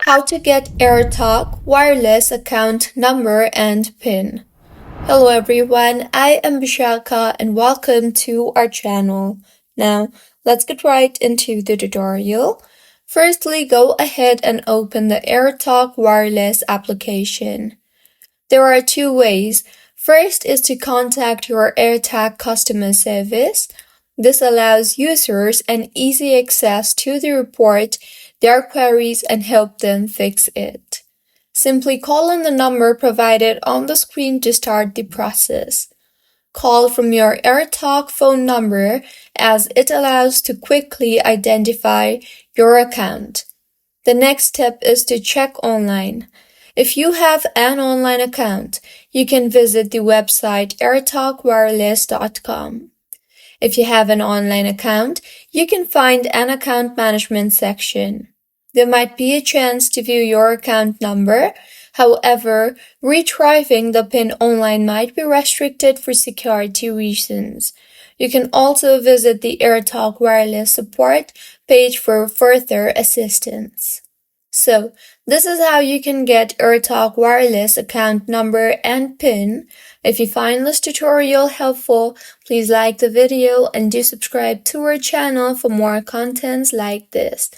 How to get AirTalk Wireless account number and PIN. Hello everyone, I am Bishaka and welcome to our channel. Now, let's get right into the tutorial. Firstly, go ahead and open the AirTalk Wireless application. There are two ways. First is to contact your AirTag customer service. This allows users an easy access to the report, their queries, and help them fix it. Simply call on the number provided on the screen to start the process. Call from your AirTalk phone number as it allows to quickly identify your account. The next step is to check online. If you have an online account, you can visit the website airtalkwireless.com. If you have an online account, you can find an account management section. There might be a chance to view your account number. However, retrieving the PIN online might be restricted for security reasons. You can also visit the AirTalk Wireless support page for further assistance. So, this is how you can get AirTalk Wireless account number and PIN. If you find this tutorial helpful, please like the video and do subscribe to our channel for more contents like this.